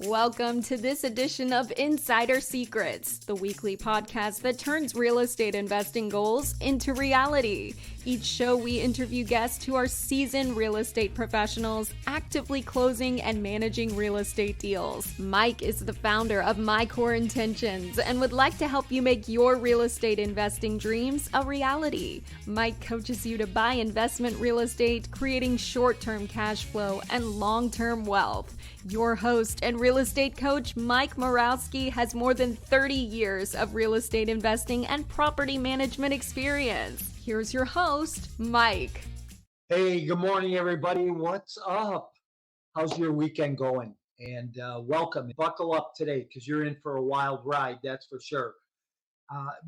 Welcome to this edition of Insider Secrets, the weekly podcast that turns real estate investing goals into reality. Each show, we interview guests who are seasoned real estate professionals, actively closing and managing real estate deals. Mike is the founder of My Core Intentions and would like to help you make your real estate investing dreams a reality. Mike coaches you to buy investment real estate, creating short-term cash flow and long-term wealth. Your host and real estate coach, Mike Morawski, has more than 30 years of real estate investing and property management experience. Here's your host, Mike. Hey, good morning, everybody. What's up? How's your weekend going? And welcome. Buckle up today because you're in for a wild ride, that's for sure.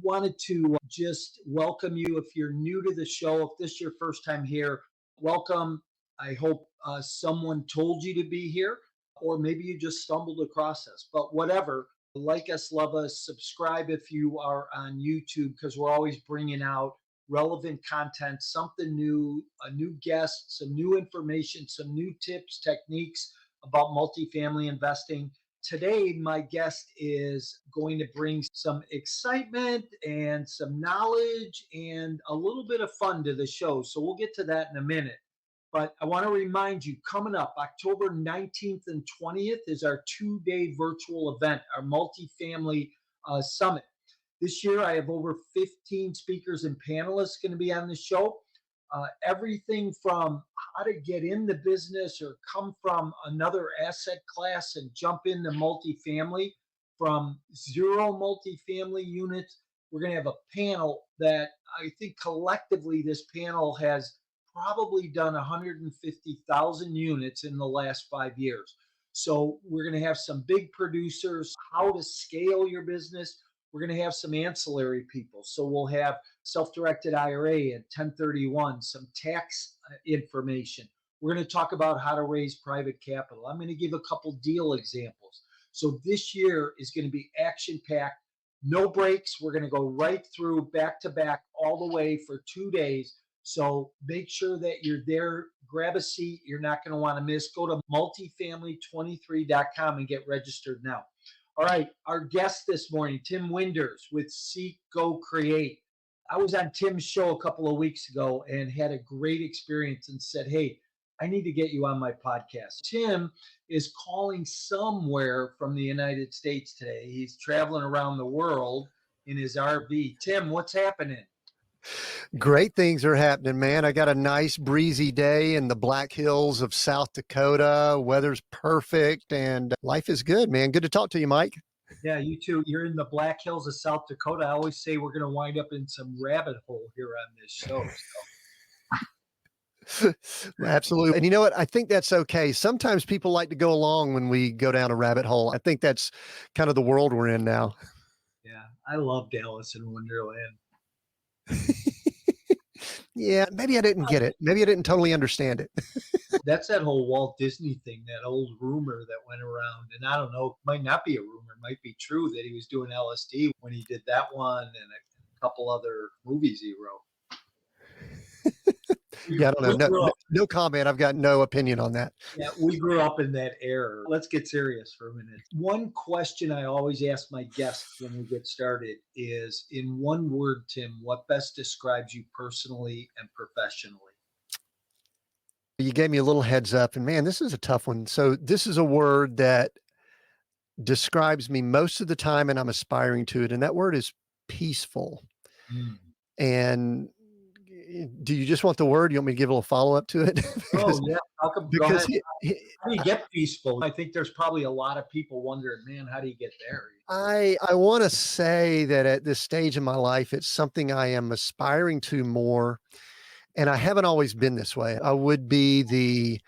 Wanted to just welcome you. If you're new to the show, if this is your first time here, welcome. I hope someone told you to be here, or maybe you just stumbled across us. But whatever, like us, love us, subscribe if you are on YouTube, because we're always bringing out relevant content, something new, a new guest, some new information, some new tips, techniques about multifamily investing. Today, my guest is going to bring some excitement and some knowledge and a little bit of fun to the show. So we'll get to that in a minute. But I want to remind you, coming up October 19th and 20th is our 2-day virtual event, our multifamily summit. This year, I have over 15 speakers and panelists going to be on the show. Everything from how to get in the business or come from another asset class and jump into multifamily, from zero multifamily units. We're going to have a panel that I think collectively this panel has probably done 150,000 units in the last 5 years. So we're going to have some big producers, how to scale your business. We're going to have some ancillary people. So we'll have self-directed IRA and 1031, some tax information. We're going to talk about how to raise private capital. I'm going to give a couple deal examples. So this year is going to be action-packed, no breaks. We're going to go right through back to back all the way for 2 days. So make sure that you're there. Grab a seat. You're not going to want to miss. Go to multifamily23.com and get registered now. All right, our guest this morning, Tim Winders with Seek, Go, Create. I was on Tim's show a couple of weeks ago and had a great experience and said, hey, I need to get you on my podcast. Tim is calling somewhere from the United States today. He's traveling around the world in his RV. Tim, what's happening? Great things are happening, man. I got a nice breezy day in the Black Hills of South Dakota. Weather's perfect and life is good, man. Good to talk to you, Mike. Yeah, you too. You're in the Black Hills of South Dakota. I always say we're going to wind up in some rabbit hole here on this show. So. Absolutely. And you know what? I think that's okay. Sometimes people like to go along when we go down a rabbit hole. I think that's kind of the world we're in now. Yeah, I love Alice in Wonderland. Yeah, maybe I didn't get it. Maybe I didn't totally understand it. That's that whole Walt Disney thing, that old rumor that went around. And I don't know, might not be a rumor, might be true that he was doing LSD when he did that one and a couple other movies he wrote. Yeah, I don't know. No comment. I've got no opinion on that. Yeah, we grew up in that era. Let's get serious for a minute. One question I always ask my guests when we get started is, in one word, Tim, what best describes you personally and professionally? You gave me a little heads up, and man, this is a tough one. So this is a word that describes me most of the time, and I'm aspiring to it. And that word is peaceful. And do you just want the word? You want me to give a little follow-up to it? Oh, yeah. How do you get peaceful? I think there's probably a lot of people wondering, man, how do you get there? I want to say that at this stage in my life, it's something I am aspiring to more. And I haven't always been this way. I would be the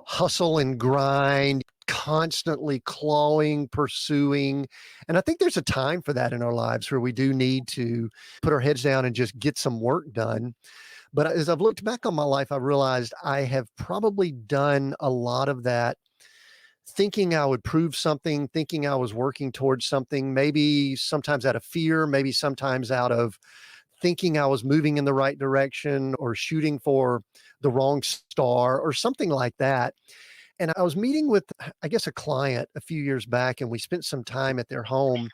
hustle and grind, constantly clawing, pursuing. And I think there's a time for that in our lives where we do need to put our heads down and just get some work done. But as I've looked back on my life, I realized I have probably done a lot of that thinking I would prove something, thinking I was working towards something, maybe sometimes out of fear, maybe sometimes out of thinking I was moving in the right direction or shooting for the wrong star or something like that. And I was meeting with, I guess, a client a few years back, and we spent some time at their home.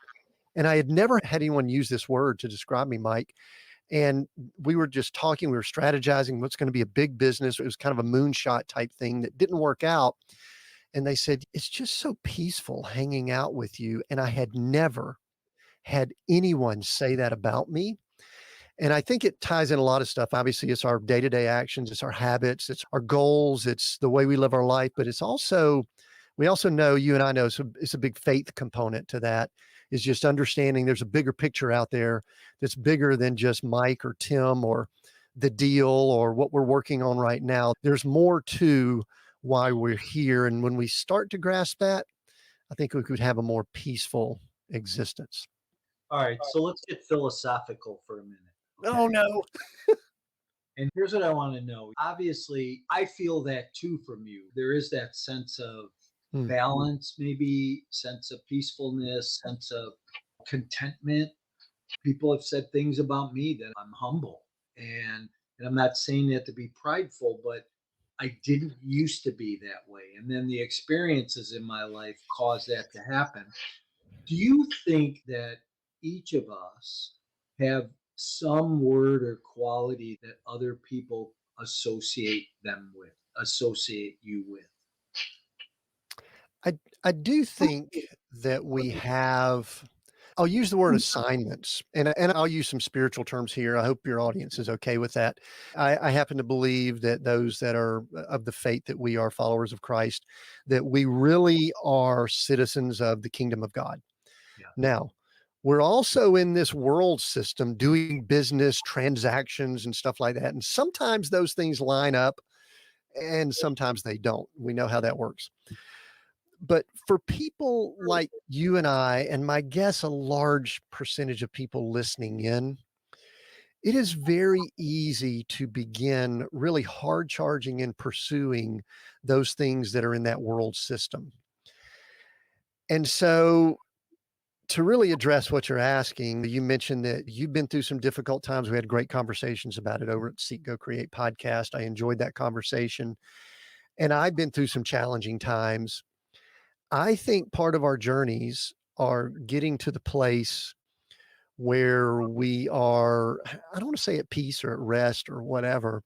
And I had never had anyone use this word to describe me, Mike. And we were just talking, we were strategizing what's going to be a big business. It was kind of a moonshot type thing that didn't work out. And they said, it's just so peaceful hanging out with you. And I had never had anyone say that about me. And I think it ties in a lot of stuff. Obviously, it's our day-to-day actions, it's our habits, it's our goals, it's the way we live our life, but it's also, we also know, you and I know, so it's a big faith component to that, is just understanding there's a bigger picture out there that's bigger than just Mike or Tim or the deal or what we're working on right now. There's more to why we're here. And when we start to grasp that, I think we could have a more peaceful existence. All right, so let's get philosophical for a minute. Oh, no. And here's what I want to know. Obviously, I feel that too from you. There is that sense of balance, maybe sense of peacefulness, sense of contentment. People have said things about me that I'm humble. And I'm not saying that to be prideful, but I didn't used to be that way. And then the experiences in my life caused that to happen. Do you think that each of us have some word or quality that other people associate you with? I do think that we have, I'll use the word assignments, and I'll use some spiritual terms here. I hope your audience is okay with that. I happen to believe that those that are of the faith that we are followers of Christ, that we really are citizens of the kingdom of God. Yeah. Now, we're also in this world system doing business transactions and stuff like that. And sometimes those things line up and sometimes they don't. We know how that works. But for people like you and I, and my guess, a large percentage of people listening in, it is very easy to begin really hard charging and pursuing those things that are in that world system. And so, to really address what you're asking, you mentioned that you've been through some difficult times. We had great conversations about it over at Seek, Go, Create podcast. I enjoyed that conversation. And I've been through some challenging times. I think part of our journeys are getting to the place where we are, I don't want to say at peace or at rest or whatever,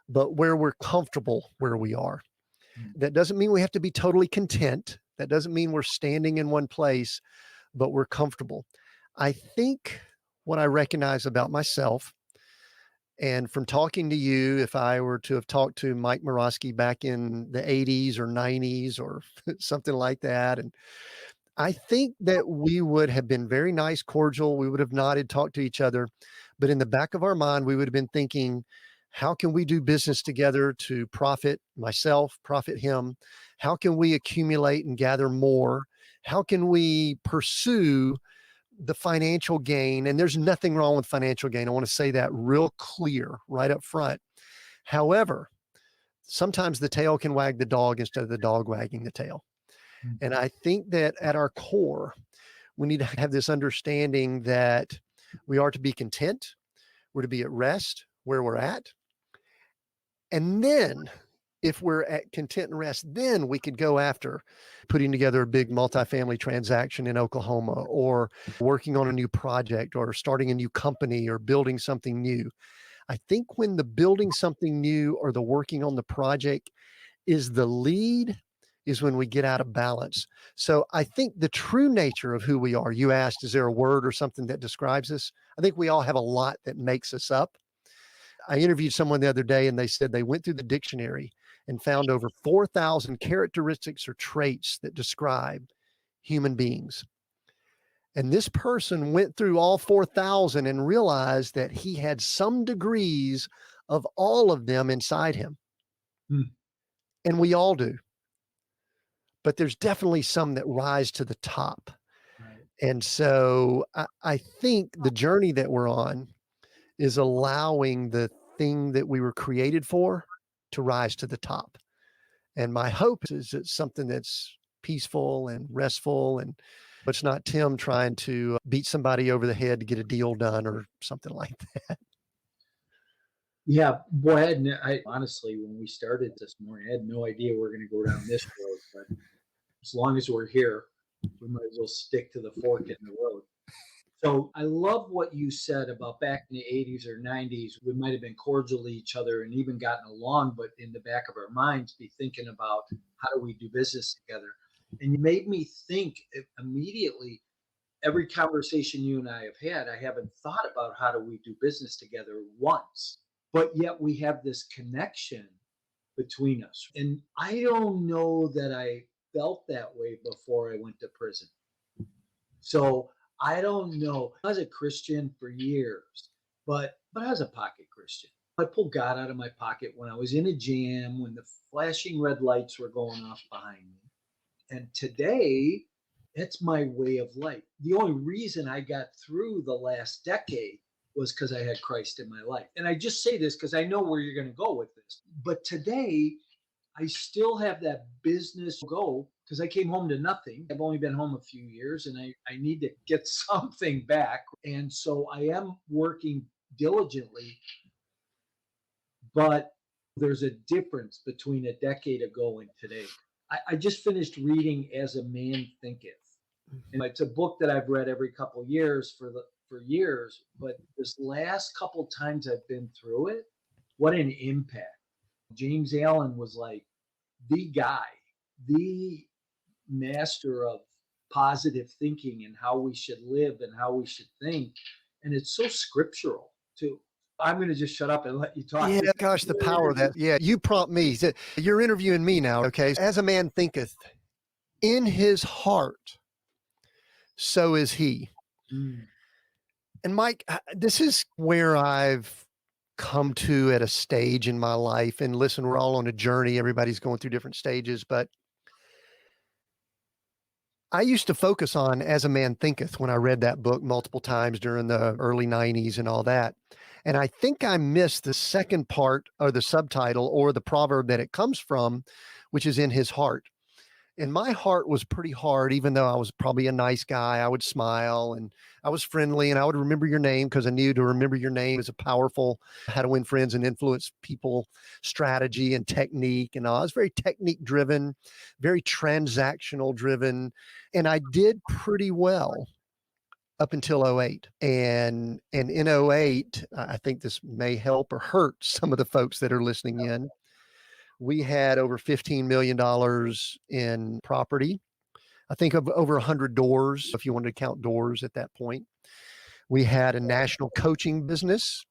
but where we're comfortable where we are. That doesn't mean we have to be totally content. That doesn't mean we're standing in one place, but we're comfortable. I think what I recognize about myself, and from talking to you, if I were to have talked to Mike Morawski back in the 80s or 90s or something like that, and I think that we would have been very nice, cordial. We would have nodded, talked to each other. But in the back of our mind, we would have been thinking, how can we do business together to profit myself, profit him? How can we accumulate and gather more? How can we pursue the financial gain? And there's nothing wrong with financial gain. I want to say that real clear right up front. However, sometimes the tail can wag the dog instead of the dog wagging the tail. And I think that at our core, we need to have this understanding that we are to be content. We're to be at rest where we're at. And then if we're at content and rest, then we could go after putting together a big multifamily transaction in Oklahoma, or working on a new project, or starting a new company, or building something new. I think when the building something new or the working on the project is the lead, is when we get out of balance. So I think the true nature of who we are, you asked, is there a word or something that describes us? I think we all have a lot that makes us up. I interviewed someone the other day and they said they went through the dictionary and found over 4,000 characteristics or traits that describe human beings. And this person went through all 4,000 and realized that he had some degrees of all of them inside him. And we all do. But there's definitely some that rise to the top. Right. And so I think the journey that we're on is allowing the thing that we were created for to rise to the top. And my hope is it's something that's peaceful and restful, and it's not Tim trying to beat somebody over the head to get a deal done or something like that. Yeah, boy, I honestly, when we started this morning, I had no idea we are going to go down this road. But as long as we're here, we might as well stick to the fork in the road. So I love what you said about back in the 80s or 90s. We might have been cordial to each other and even gotten along, but in the back of our minds, be thinking about how do we do business together. And you made me think immediately. Every conversation you and I have had, I haven't thought about how do we do business together once, but yet we have this connection between us. And I don't know that I felt that way before I went to prison. So I don't know. I was a Christian for years, but I was a pocket Christian. I pulled God out of my pocket when I was in a jam, when the flashing red lights were going off behind me. And today, it's my way of life. The only reason I got through the last decade was because I had Christ in my life. And I just say this because I know where you're going to go with this. But today, I still have that business go because I came home to nothing. I've only been home a few years and I need to get something back. And so I am working diligently, but there's a difference between a decade ago and today. I just finished reading As a Man Thinketh. And it's a book that I've read every couple years for years, but this last couple times I've been through it, what an impact. James Allen was like the guy, the master of positive thinking and how we should live and how we should think. And it's so scriptural too. I'm going to just shut up and let you talk. Yeah, gosh, the power of that. Yeah, you prompt me. You're interviewing me now, okay? As a man thinketh in his heart, so is he. Mm. And Mike, this is where I've come to at a stage in my life. And listen, we're all on a journey. Everybody's going through different stages, but I used to focus on As a Man Thinketh when I read that book multiple times during the early 90s and all that. And I think I missed the second part or the subtitle or the proverb that it comes from, which is in his heart. And my heart was pretty hard, even though I was probably a nice guy. I would smile and I was friendly and I would remember your name because I knew to remember your name is a powerful how to win friends and influence people strategy and technique. And I was very technique driven, very transactional driven. And I did pretty well up until '08. And in '08, I think this may help or hurt some of the folks that are listening in. We had over $15 million in property. I think of over 100 doors, if you wanted to count doors at that point. We had a national coaching business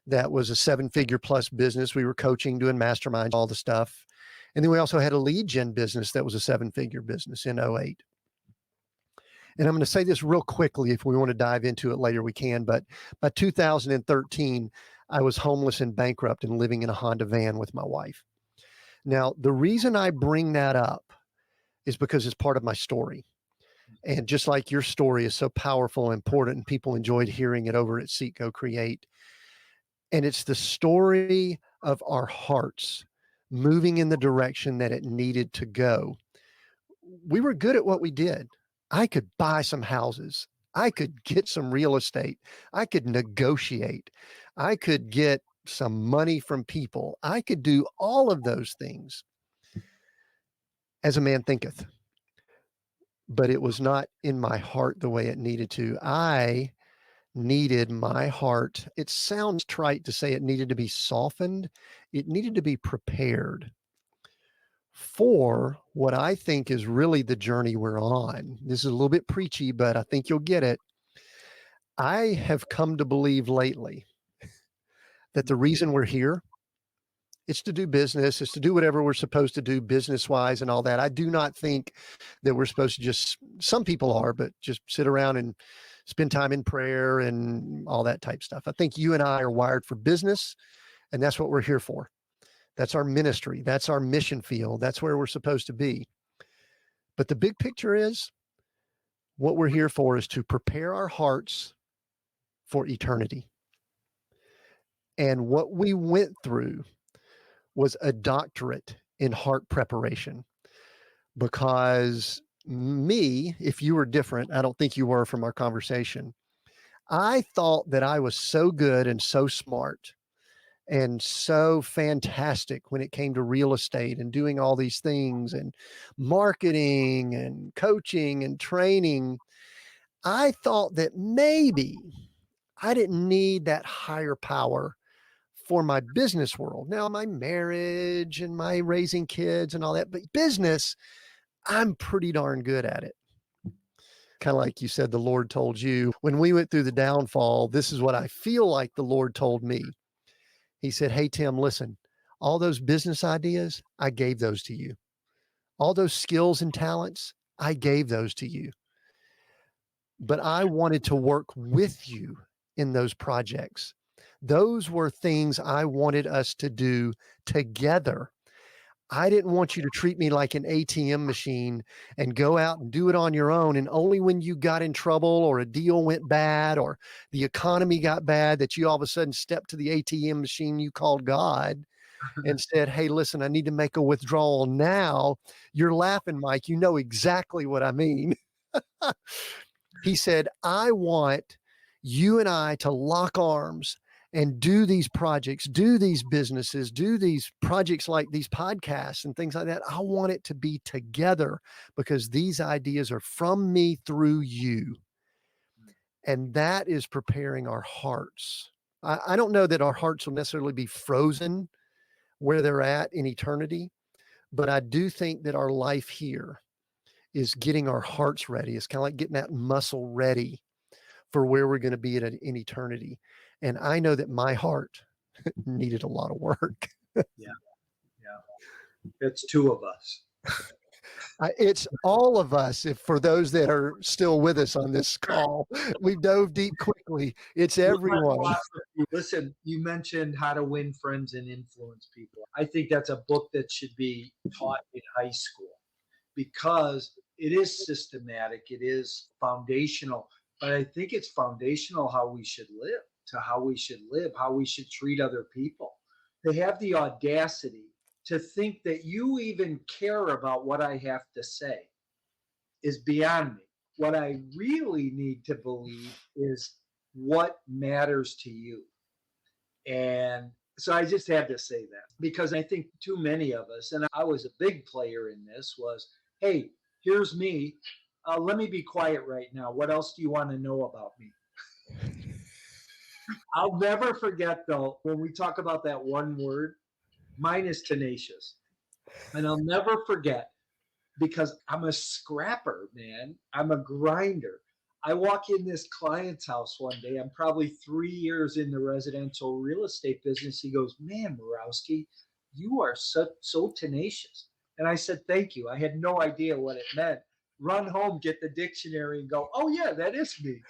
that was a 7-figure plus business. We were coaching, doing masterminds, all the stuff. And then we also had a lead gen business that was a 7-figure business in '08. And I'm going to say this real quickly. If we want to dive into it later, we can. But by 2013, I was homeless and bankrupt and living in a Honda van with my wife. Now, the reason I bring that up is because it's part of my story. And just like your story is so powerful and important, and people enjoyed hearing it over at Seek, Go, Create. And it's the story of our hearts moving in the direction that it needed to go. We were good at what we did. I could buy some houses. I could get some real estate. I could negotiate. I could get some money from people. I could do all of those things as a man thinketh, but it was not in my heart the way it needed to. I needed my heart. It sounds trite to say it needed to be softened. It needed to be prepared for what I think is really the journey we're on. This is a little bit preachy, but I think you'll get it. I have come to believe lately that the reason we're here, it's to do business, it's to do whatever we're supposed to do business-wise and all that. I do not think that we're supposed to just, some people are, but just sit around and spend time in prayer and all that type stuff. I think you and I are wired for business, and that's what we're here for. That's our ministry. That's our mission field. That's where we're supposed to be. But the big picture is what we're here for is to prepare our hearts for eternity. And what we went through was a doctorate in heart preparation, because me, if you were different, I don't think you were from our conversation, I thought that I was so good and so smart and so fantastic when it came to real estate and doing all these things and marketing and coaching and training. I thought that maybe I didn't need that higher power for my business world. Now, my marriage and my raising kids and all that, but business, I'm pretty darn good at it. Kind of like you said, the Lord told you. When we went through the downfall, this is what I feel like the Lord told me. He said, hey, Tim, listen, all those business ideas, I gave those to you. All those skills and talents, I gave those to you. But I wanted to work with you in those projects. Those were things I wanted us to do together. I didn't want you to treat me like an ATM machine and go out and do it on your own. And only when you got in trouble or a deal went bad or the economy got bad that you all of a sudden stepped to the ATM machine you called God and said, hey, listen, I need to make a withdrawal now. You're laughing, Mike. You know exactly what I mean. He said, I want you and I to lock arms and do these projects, do these businesses, do these projects like these podcasts and things like that. I want it to be together because these ideas are from me through you. And that is preparing our hearts. I don't know that our hearts will necessarily be frozen where they're at in eternity, but I do think that our life here is getting our hearts ready. It's kind of like getting that muscle ready for where we're going to be in eternity. And I know that my heart needed a lot of work. Yeah. It's two of us. It's all of us. If for those that are still with us on this call, we dove deep quickly. It's everyone. Listen, you mentioned how to win friends and influence people. I think that's a book that should be taught in high school because it is systematic. It is foundational, but I think it's foundational how we should live, how we should treat other people. They have the audacity to think that you even care about what I have to say is beyond me. What I really need to believe is what matters to you. And so I just had to say that because I think too many of us, and I was a big player in this, was, hey, here's me. Let me be quiet right now. What else do you want to know about me? I'll never forget, though, when we talk about that one word, mine is tenacious. And I'll never forget because I'm a scrapper, man. I'm a grinder. I walk in this client's house one day. I'm probably 3 years in the residential real estate business. He goes, man, Morawski, you are so tenacious. And I said, thank you. I had no idea what it meant. Run home, get the dictionary and go, oh, yeah, that is me.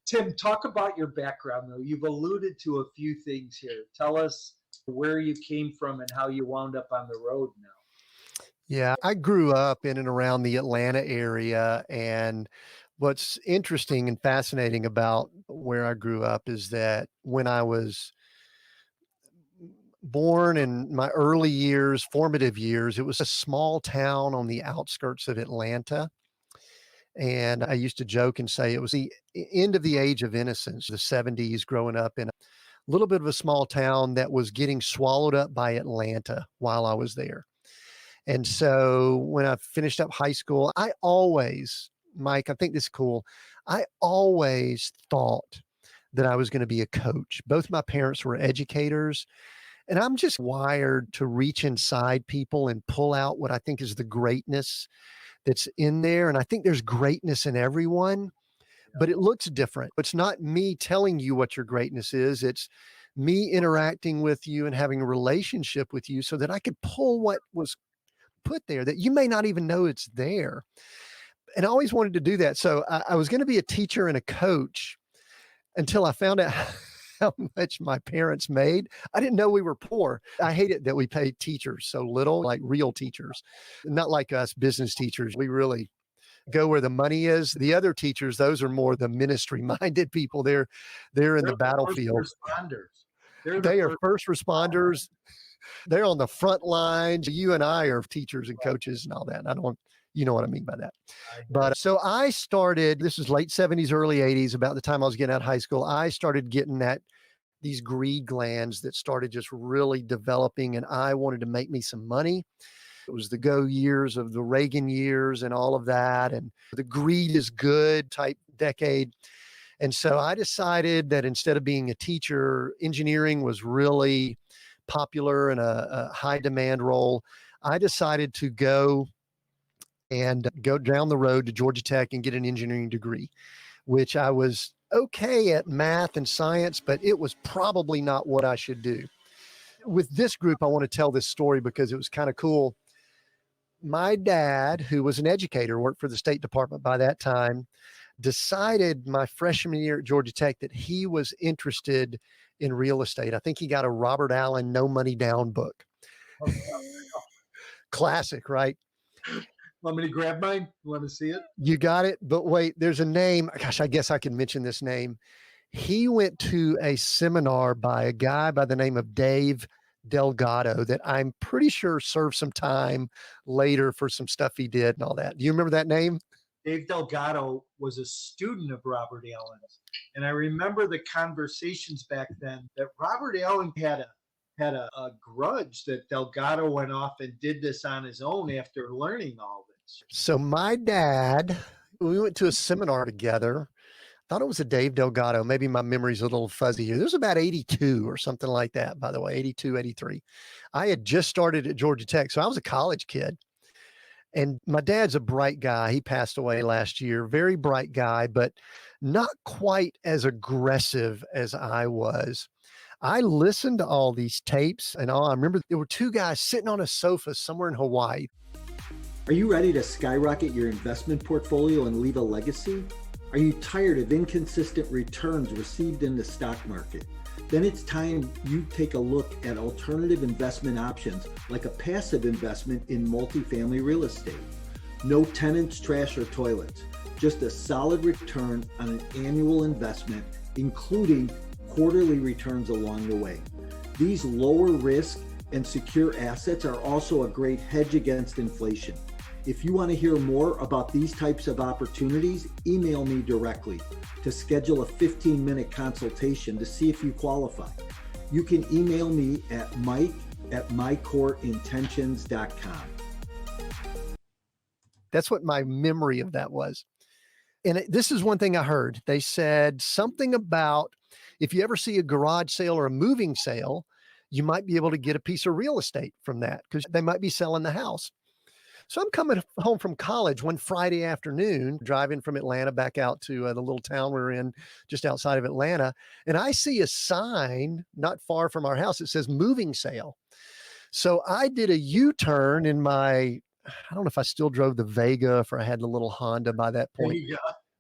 Tim, talk about your background, though. You've alluded to a few things here. Tell us where you came from and how you wound up on the road now. Yeah, I grew up in and around the Atlanta area. And what's interesting and fascinating about where I grew up is that when I was born in my early years, formative years, it was a small town on the outskirts of Atlanta. And I used to joke and say it was the end of the age of innocence, the 70s, growing up in a little bit of a small town that was getting swallowed up by Atlanta while I was there. And so when I finished up high school, I always, Mike, I think this is cool. I always thought that I was going to be a coach. Both my parents were educators, and I'm just wired to reach inside people and pull out what I think is the greatness that's in there. And I think there's greatness in everyone, but it looks different. It's not me telling you what your greatness is. It's me interacting with you and having a relationship with you so that I could pull what was put there that you may not even know it's there. And I always wanted to do that. So I was going to be a teacher and a coach until I found out how much my parents made. I didn't know we were poor. I hated that we paid teachers so little, like real teachers, not like us business teachers. We really go where the money is. The other teachers, those are more the ministry minded people. They're in the battlefield. They are first responders. They're on the front lines. You and I are teachers and coaches and all that. And you know what I mean by that. But so I started, this was late 70s, early 80s, about the time I was getting out of high school. I started getting that these greed glands that started just really developing, and I wanted to make me some money. It was the go years of the Reagan years and all of that, and the greed is good type decade. And so I decided that instead of being a teacher, engineering was really popular and a high demand role. I decided to go down the road to Georgia Tech and get an engineering degree, which I was okay at math and science, but it was probably not what I should do. With this group, I want to tell this story because it was kind of cool. My dad, who was an educator, worked for the State Department by that time, decided my freshman year at Georgia Tech that he was interested in real estate. I think he got a Robert Allen No Money Down book. Classic, right? Want me to grab mine? You want to see it? You got it. But wait, there's a name. Gosh, I guess I can mention this name. He went to a seminar by a guy by the name of Dave Delgado that I'm pretty sure served some time later for some stuff he did and all that. Do you remember that name? Dave Delgado was a student of Robert Allen's. And I remember the conversations back then that Robert Allen had a grudge that Delgado went off and did this on his own after learning all this. So my dad, we went to a seminar together. Thought it was a Dave Delgado. Maybe my memory's a little fuzzy here. It was about 82 or something like that, by the way, 82, 83. I had just started at Georgia Tech, so I was a college kid. And my dad's a bright guy. He passed away last year. Very bright guy, but not quite as aggressive as I was. I listened to all these tapes and all. I remember there were two guys sitting on a sofa somewhere in Hawaii. Are you ready to skyrocket your investment portfolio and leave a legacy? Are you tired of inconsistent returns received in the stock market? Then it's time you take a look at alternative investment options like a passive investment in multifamily real estate. No tenants, trash, or toilets. Just a solid return on an annual investment, including quarterly returns along the way. These lower risk and secure assets are also a great hedge against inflation. If you want to hear more about these types of opportunities, email me directly to schedule a 15-minute consultation to see if you qualify. You can email me at mike@mycoreintentions.com. That's what my memory of that was. And this is one thing I heard. They said something about if you ever see a garage sale or a moving sale, you might be able to get a piece of real estate from that because they might be selling the house. So I'm coming home from college one Friday afternoon, driving from Atlanta back out to the little town we're in just outside of Atlanta. And I see a sign not far from our house. It says moving sale. So I did a U-turn in I don't know if I still drove the Vega, if I had the little Honda by that point.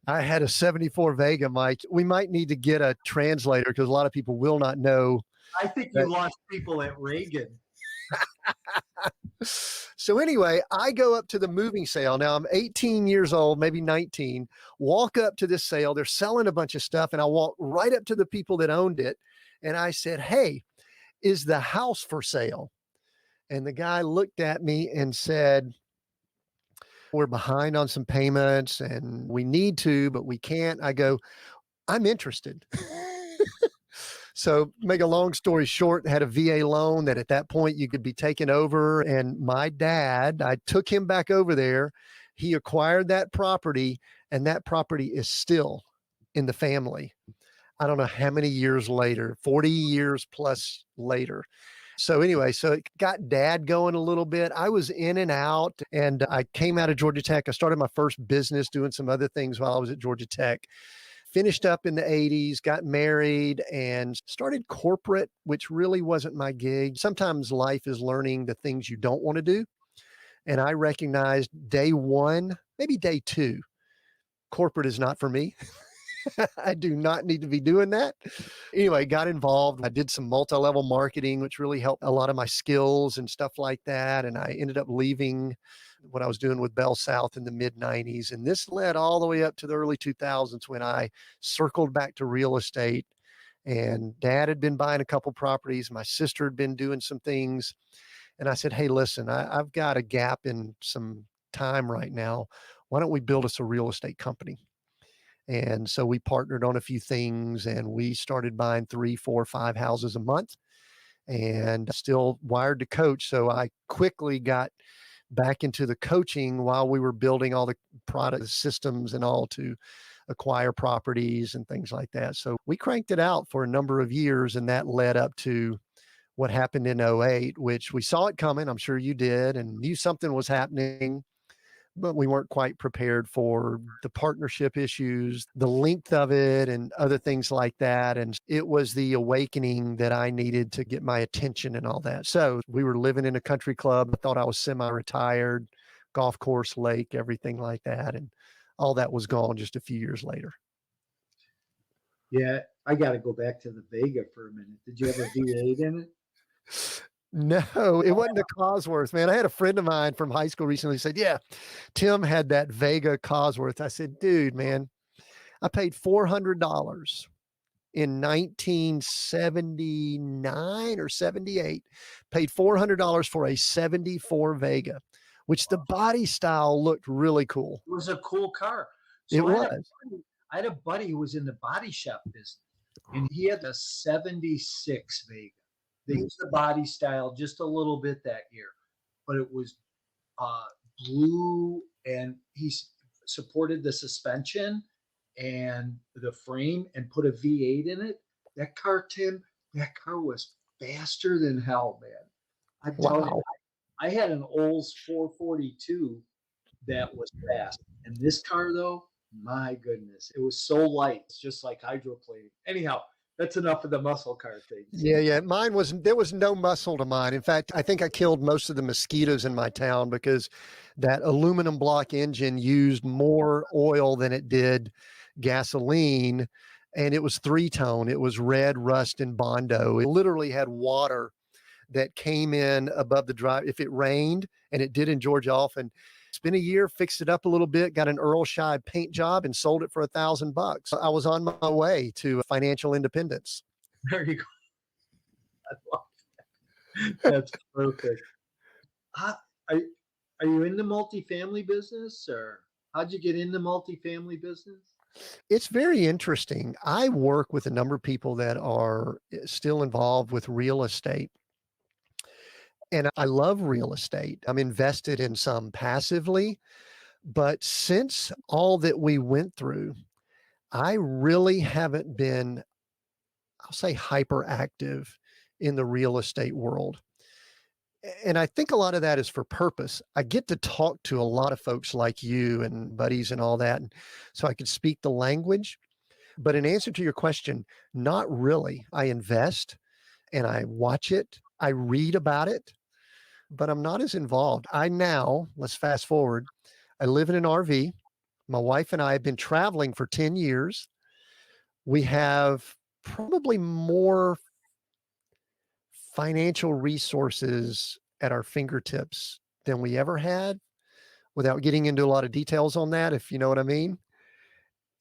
I had a 74 Vega, Mike. We might need to get a translator because a lot of people will not know. I think you lost people at Reagan. So anyway, I go up to the moving sale. Now I'm 18 years old, maybe 19, walk up to this sale. They're selling a bunch of stuff. And I walk right up to the people that owned it. And I said, "Hey, is the house for sale?" And the guy looked at me and said, "We're behind on some payments and we need to, but we can't." I go, "I'm interested." So make a long story short, had a VA loan that at that point you could be taken over. And my dad, I took him back over there. He acquired that property and that property is still in the family. I don't know how many years later, 40 years plus later. So anyway, so it got dad going a little bit. I was in and out and I came out of Georgia Tech. I started my first business doing some other things while I was at Georgia Tech. Finished up in the 80s, got married and started corporate, which really wasn't my gig. Sometimes life is learning the things you don't want to do. And I recognized day one, maybe day two, corporate is not for me. I do not need to be doing that. Anyway, got involved. I did some multi-level marketing, which really helped a lot of my skills and stuff like that. And I ended up leaving what I was doing with Bell South in the mid 90s. And this led all the way up to the early 2000s when I circled back to real estate. And dad had been buying a couple properties. My sister had been doing some things. And I said, "Hey, listen, I've got a gap in some time right now. Why don't we build us a real estate company?" And so we partnered on a few things and we started buying 3, 4, 5 houses a month and still wired to coach. So I quickly got back into the coaching while we were building all the product systems and all to acquire properties and things like that. So we cranked it out for a number of years, and that led up to what happened in '08, which we saw it coming. I'm sure you did, and knew something was happening, but we weren't quite prepared for the partnership issues, the length of it, and other things like that. And it was the awakening that I needed to get my attention and all that. So we were living in a country club. I thought I was semi-retired, golf course, lake, everything like that. And all that was gone just a few years later. Yeah, I got to go back to the Vega for a minute. Did you have a V8 in it? No, it wasn't a Cosworth, man. I had a friend of mine from high school recently said, yeah, Tim had that Vega Cosworth. I said, dude, man, I paid $400 in 1979 or 78, paid $400 for a 74 Vega, which the body style looked really cool. It was a cool car. So it was. I had a buddy who was in the body shop business, and he had a 76 Vega. They used the body style just a little bit that year, but it was blue, and he supported the suspension and the frame and put a V8 in it. That car, Tim, that car was faster than hell, man. I'm telling you, I had an Olds 442 that was fast. And this car, though, my goodness, it was so light. It's just like hydroplaning. Anyhow, that's enough of the muscle car thing. Yeah. There was no muscle to mine. In fact, I think I killed most of the mosquitoes in my town because that aluminum block engine used more oil than it did gasoline. And it was 3-tone. It was red, rust, and Bondo. It literally had water that came in above the drive. If it rained, and it did in Georgia often, spent a year, fixed it up a little bit, got an Earl Scheib paint job, and sold it for $1,000. I was on my way to financial independence. There you go. I love that. That's perfect. Are you in the multifamily business, or how'd you get into multifamily business? It's very interesting. I work with a number of people that are still involved with real estate. And I love real estate. I'm invested in some passively, but since all that we went through, I really haven't been, I'll say, hyperactive in the real estate world. And I think a lot of that is for purpose. I get to talk to a lot of folks like you and buddies and all that, and so I can speak the language. But in answer to your question, not really. I invest and I watch it. I read about it, but I'm not as involved. Let's fast forward. I live in an RV. My wife and I have been traveling for 10 years. We have probably more financial resources at our fingertips than we ever had, without getting into a lot of details on that, if you know what I mean.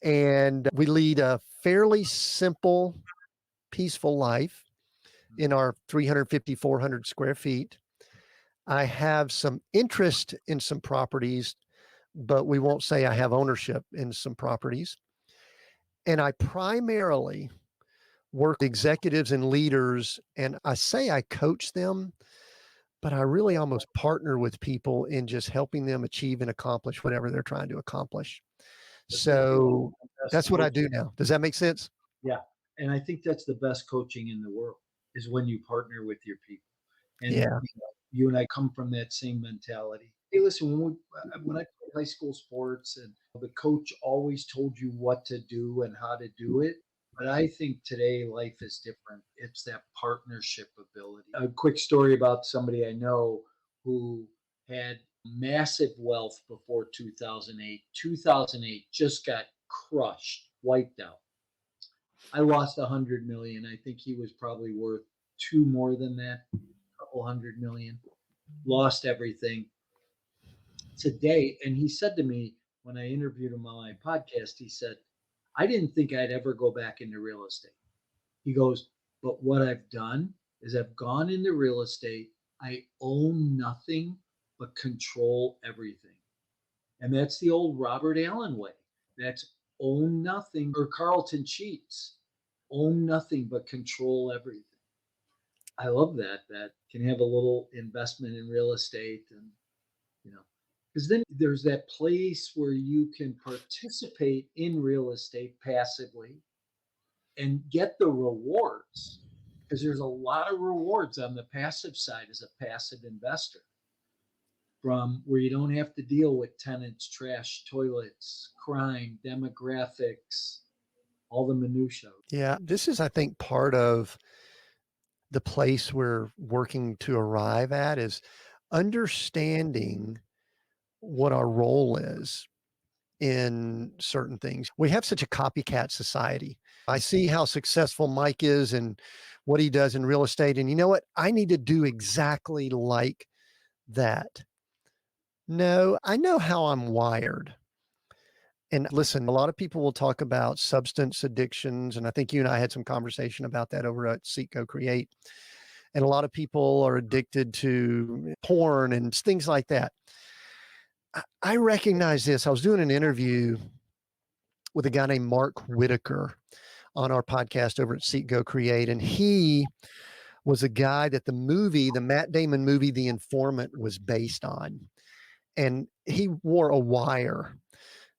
And we lead a fairly simple, peaceful life in our 350, 400 square feet. I have some interest in some properties, but we won't say I have ownership in some properties. And I primarily work with executives and leaders, and I say I coach them, but I really almost partner with people in just helping them achieve and accomplish whatever they're trying to accomplish. So that's what I do now. Does that make sense? Yeah. And I think that's the best coaching in the world, is when you partner with your people. And you and I come from that same mentality. Hey, listen, when I played high school sports, and the coach always told you what to do and how to do it. But I think today life is different. It's that partnership ability. A quick story about somebody I know who had massive wealth before 2008. 2008 just got crushed, wiped out. I lost 100 million. I think he was probably worth two more than that, a couple 100 million. Lost everything. Today, and he said to me when I interviewed him on my podcast, he said, I didn't think I'd ever go back into real estate. He goes, but what I've done is I've gone into real estate. I own nothing but control everything. And that's the old Robert Allen way. That's own nothing, or Carlton Sheets, own nothing but control everything. I love that. That can have a little investment in real estate, and you know, because then there's that place where you can participate in real estate passively and get the rewards. Because there's a lot of rewards on the passive side as a passive investor, from where you don't have to deal with tenants, trash, toilets, crime, demographics, all the minutiae. Yeah, this is, I think, part of the place we're working to arrive at is understanding what our role is in certain things. We have such a copycat society. I see how successful Mike is and what he does in real estate. And you know what? I need to do exactly like that. No, I know how I'm wired. And listen, a lot of people will talk about substance addictions. And I think you and I had some conversation about that over at Seek, Go, Create. And a lot of people are addicted to porn and things like that. I recognize this. I was doing an interview with a guy named Mark Whitaker on our podcast over at Seek, Go, Create. And he was a guy that the Matt Damon movie, The Informant, was based on. And he wore a wire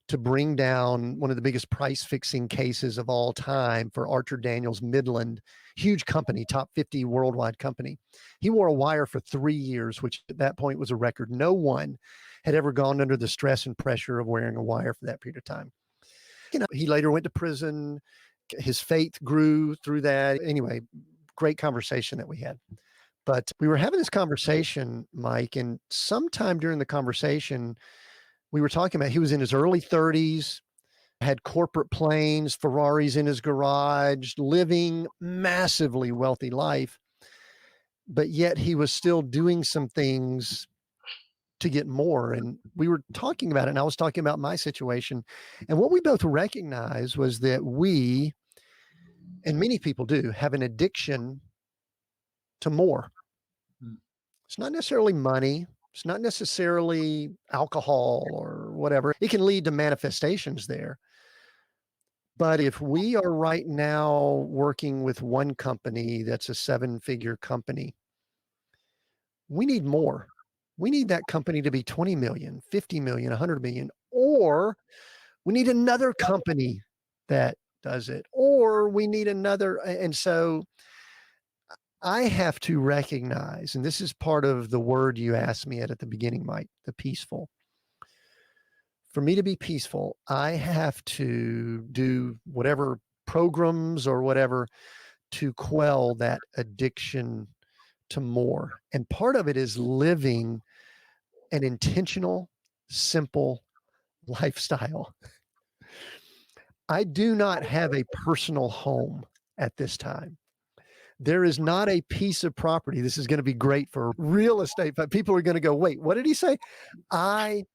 to bring down one of the biggest price fixing cases of all time for Archer Daniels Midland, huge company, top 50 worldwide company. He wore a wire for 3 years, which at that point was a record. No one had ever gone under the stress and pressure of wearing a wire for that period of time. You know, he later went to prison. His faith grew through that. Anyway, great conversation that we had. But we were having this conversation, Mike, and sometime during the conversation, we were talking about he was in his early 30s, had corporate planes, Ferraris in his garage, living massively wealthy life, but yet he was still doing some things to get more. And we were talking about it, and I was talking about my situation. And what we both recognized was that we, and many people do, have an addiction to more. It's not necessarily money. It's not necessarily alcohol or whatever. It can lead to manifestations there. But if we are right now working with one company that's a 7-figure company, we need more. We need that company to be 20 million, 50 million, 100 million, or we need another company that does it, or we need another. And so I have to recognize, and this is part of the word you asked me at the beginning, Mike, the peaceful. For me to be peaceful, I have to do whatever programs or whatever to quell that addiction to more. And part of it is living an intentional, simple lifestyle. I do not have a personal home at this time. There is not a piece of property. This is going to be great for real estate, but people are going to go, wait, what did he say? I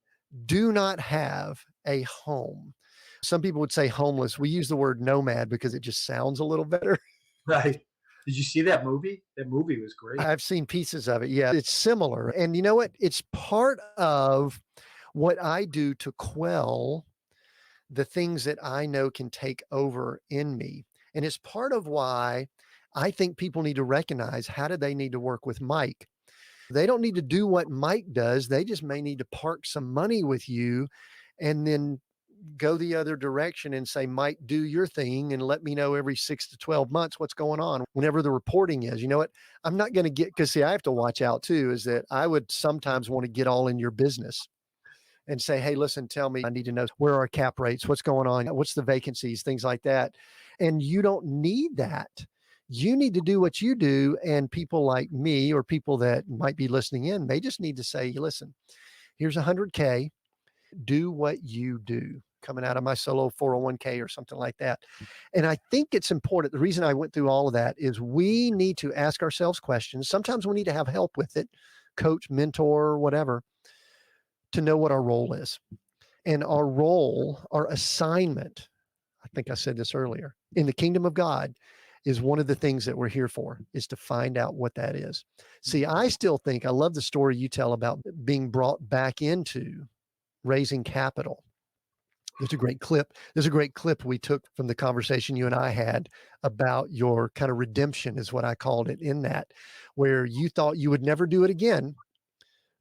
do not have a home. Some people would say homeless. We use the word nomad because it just sounds a little better. Right. Did you see that movie? That movie was great. I've seen pieces of it. Yeah, it's similar. And you know what? It's part of what I do to quell the things that I know can take over in me. And it's part of why I think people need to recognize, how do they need to work with Mike? They don't need to do what Mike does. They just may need to park some money with you and then go the other direction and say, Mike, do your thing and let me know every 6 to 12 months what's going on. Whenever the reporting is, you know what, I'm not going to get, because see, I have to watch out too, is that I would sometimes want to get all in your business and say, hey, listen, tell me, I need to know where are cap rates, what's going on, what's the vacancies, things like that. And you don't need that. You need to do what you do. And people like me or people that might be listening in, they just need to say, listen, here's 100K, do what you do, coming out of my solo 401k or something like that. And I think it's important. The reason I went through all of that is we need to ask ourselves questions. Sometimes we need to have help with it, coach, mentor, whatever, to know what our role is. And our role, our assignment, I think I said this earlier, in the kingdom of God is one of the things that we're here for, is to find out what that is. See, I still think, I love the story you tell about being brought back into raising capital. There's a great clip. There's a great clip we took from the conversation you and I had about your kind of redemption, is what I called it, in that, where you thought you would never do it again,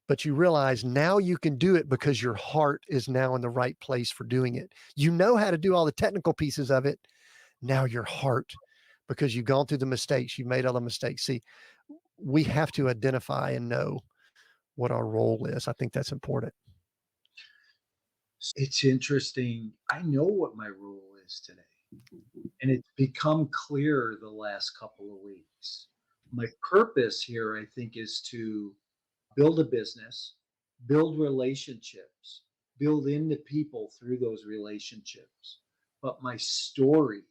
but you realize now you can do it because your heart is now in the right place for doing it. You know how to do all the technical pieces of it. Now your heart, because you've gone through the mistakes, you've made all the mistakes. See, we have to identify and know what our role is. I think that's important. It's interesting. I know what my role is today, and it's become clearer the last couple of weeks. My purpose here, I think, is to build a business, build relationships, build into people through those relationships. But my story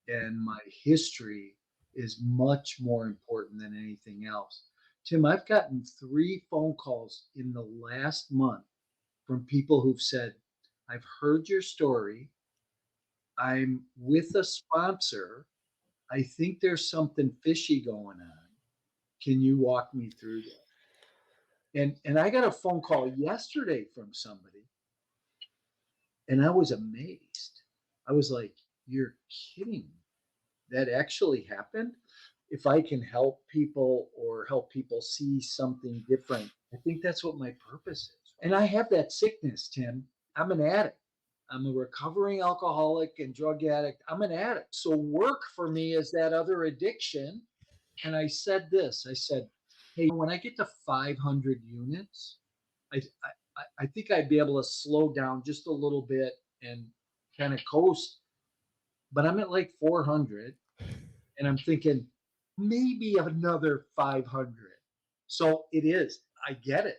and my history is much more important than anything else. Tim, I've gotten 3 phone calls in the last month from people who've said, I've heard your story. I'm with a sponsor. I think there's something fishy going on. Can you walk me through that? And I got a phone call yesterday from somebody, and I was amazed. I was like, you're kidding. That actually happened? If I can help people or help people see something different, I think that's what my purpose is. And I have that sickness, Tim. I'm an addict. I'm a recovering alcoholic and drug addict. I'm an addict. So work for me is that other addiction. And I said this, I said, hey, when I get to 500 units, I think I'd be able to slow down just a little bit and kind of coast. But I'm at like 400, and I'm thinking maybe another 500. So it is. I get it.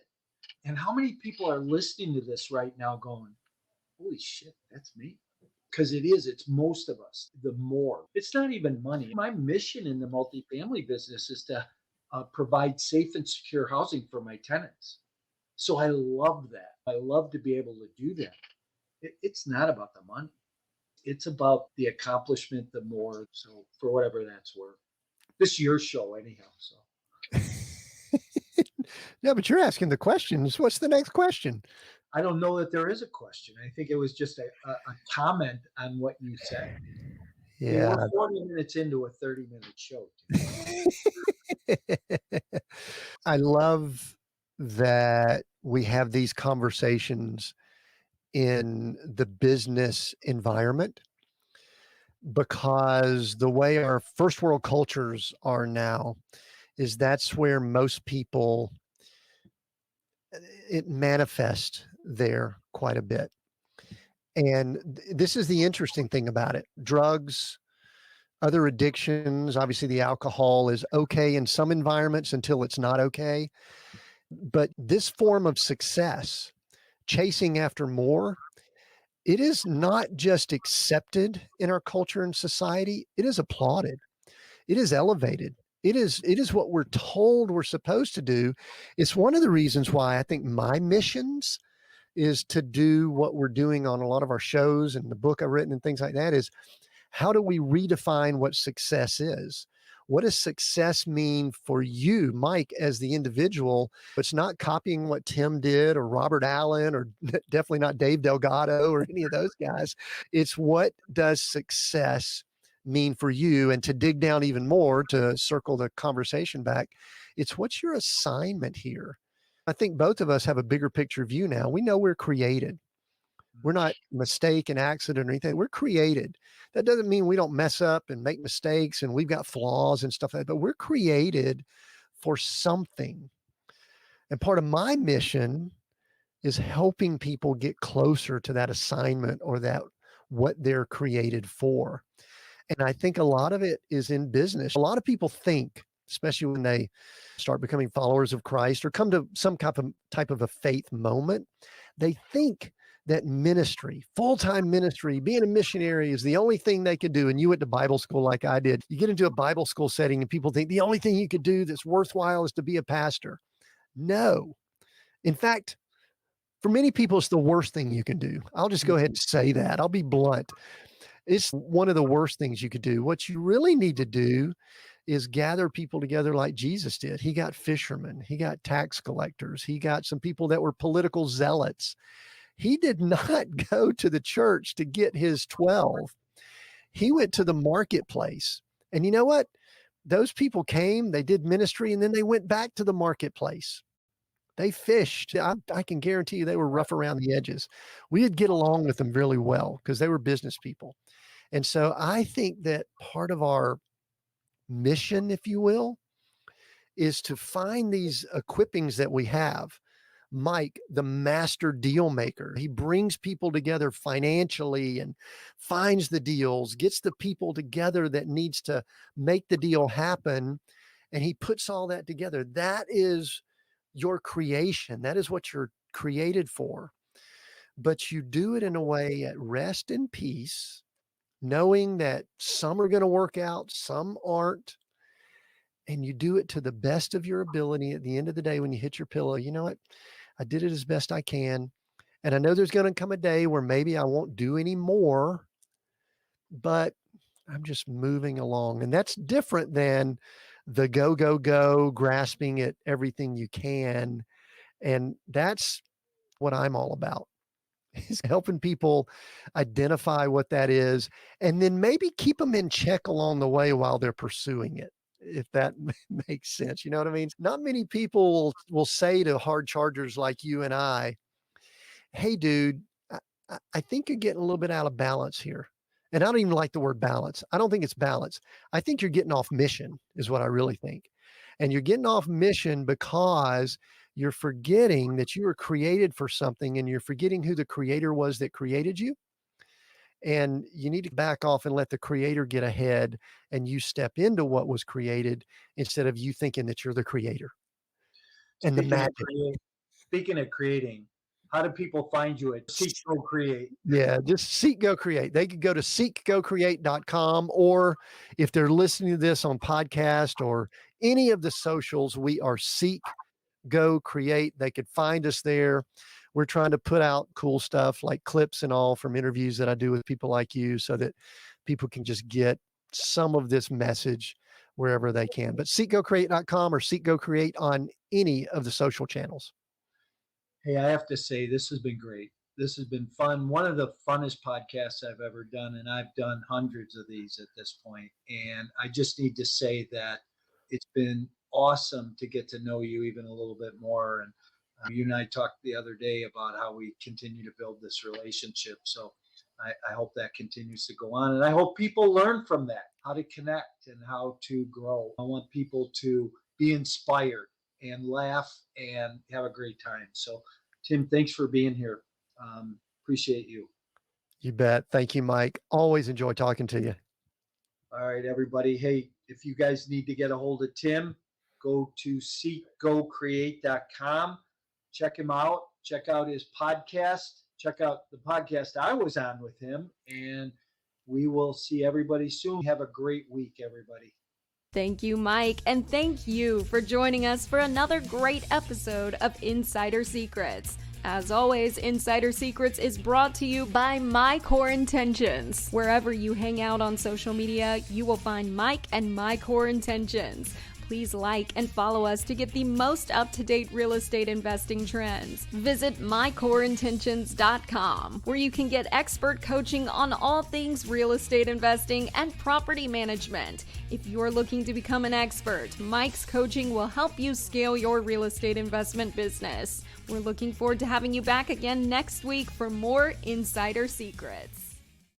And how many people are listening to this right now going, holy shit, that's me? Because it is. It's most of us. The more. It's not even money. My mission in the multifamily business is to provide safe and secure housing for my tenants. So I love that. I love to be able to do that. It's not about the money. It's about the accomplishment, the more. So for whatever that's worth. This is your show anyhow. So. Yeah, but you're asking the questions. What's the next question? I don't know that there is a question. I think it was just a comment on what you said. Yeah. We're 40 minutes into a 30-minute show. I love that we have these conversations in the business environment, because the way our first world cultures are now is that's where most people, it manifests there quite a bit. And this is the interesting thing about it. Drugs, other addictions, obviously the alcohol is okay in some environments until it's not okay. But this form of success, chasing after more, it is not just accepted in our culture and society, it is applauded. It is elevated. It is what we're told we're supposed to do. It's one of the reasons why I think my missions is to do what we're doing on a lot of our shows and the book I've written and things like that, is how do we redefine what success is? What does success mean for you, Mike, as the individual? It's not copying what Tim did or Robert Allen or definitely not Dave Delgado or any of those guys. It's what does success mean for you? And to dig down even more, to circle the conversation back, it's what's your assignment here? I think both of us have a bigger picture view now. We know we're created. We're not mistake and accident or anything. We're created. That doesn't mean we don't mess up and make mistakes and we've got flaws and stuff like that, but we're created for something. And part of my mission is helping people get closer to that assignment or that what they're created for. And I think a lot of it is in business. A lot of people think, especially when they start becoming followers of Christ or come to some type of a faith moment, they think that ministry, full-time ministry, being a missionary is the only thing they could do. And you went to Bible school like I did. You get into a Bible school setting and people think the only thing you could do that's worthwhile is to be a pastor. No. In fact, for many people, it's the worst thing you can do. I'll just go ahead and say that. I'll be blunt. It's one of the worst things you could do. What you really need to do is gather people together like Jesus did. He got fishermen, he got tax collectors, he got some people that were political zealots. He did not go to the church to get his 12. He went to the marketplace. And you know what? Those people came, they did ministry, and then they went back to the marketplace. They fished. I can guarantee you they were rough around the edges. We'd get along with them really well because they were business people. And so I think that part of our mission, if you will, is to find these equippings that we have. Mike, the master deal maker, he brings people together financially and finds the deals, gets the people together that needs to make the deal happen. And he puts all that together. That is your creation. That is what you're created for. But you do it in a way at rest and peace, knowing that some are going to work out, some aren't. And you do it to the best of your ability. At the end of the day, when you hit your pillow, you know what? I did it as best I can. And I know there's going to come a day where maybe I won't do any more, but I'm just moving along. And that's different than the go, go, go, grasping at everything you can. And that's what I'm all about, is helping people identify what that is, and then maybe keep them in check along the way while they're pursuing it, if that makes sense. You know what I mean? Not many people will say to hard chargers like you and I, hey, dude, I think you're getting a little bit out of balance here. And I don't even like the word balance. I don't think it's balance. I think you're getting off mission is what I really think. And you're getting off mission because you're forgetting that you were created for something, and you're forgetting who the creator was that created you. And you need to back off and let the creator get ahead, and you step into what was created instead of you thinking that you're the creator. And the magic. Speaking of creating, how do people find you at Seek Go Create? Yeah, just Seek Go Create. They could go to seekgocreate.com, or if they're listening to this on podcast or any of the socials, we are Seek Go Create. They could find us there. We're trying to put out cool stuff like clips and all from interviews that I do with people like you, so that people can just get some of this message wherever they can. But seekgocreate.com or Seek Go Create on any of the social channels. Hey, I have to say, this has been great. This has been fun. One of the funnest podcasts I've ever done, and I've done hundreds of these at this point. And I just need to say that it's been awesome to get to know you even a little bit more. And you and I talked the other day about how we continue to build this relationship. So I hope that continues to go on. And I hope people learn from that, how to connect and how to grow. I want people to be inspired and laugh and have a great time. So, Tim, thanks for being here. Appreciate you. You bet. Thank you, Mike. Always enjoy talking to you. All right, everybody. Hey, if you guys need to get a hold of Tim, go to seekgocreate.com. Check him out. Check out his podcast. Check out the podcast I was on with him. And we will see everybody soon. Have a great week, everybody. Thank you, Mike, and thank you for joining us for another great episode of Insider Secrets. As always, Insider Secrets is brought to you by My Core Intentions. Wherever you hang out on social media, you will find Mike and My Core Intentions. Please like and follow us to get the most up-to-date real estate investing trends. Visit mycoreintentions.com, where you can get expert coaching on all things real estate investing and property management. If you're looking to become an expert, Mike's coaching will help you scale your real estate investment business. We're looking forward to having you back again next week for more Insider Secrets.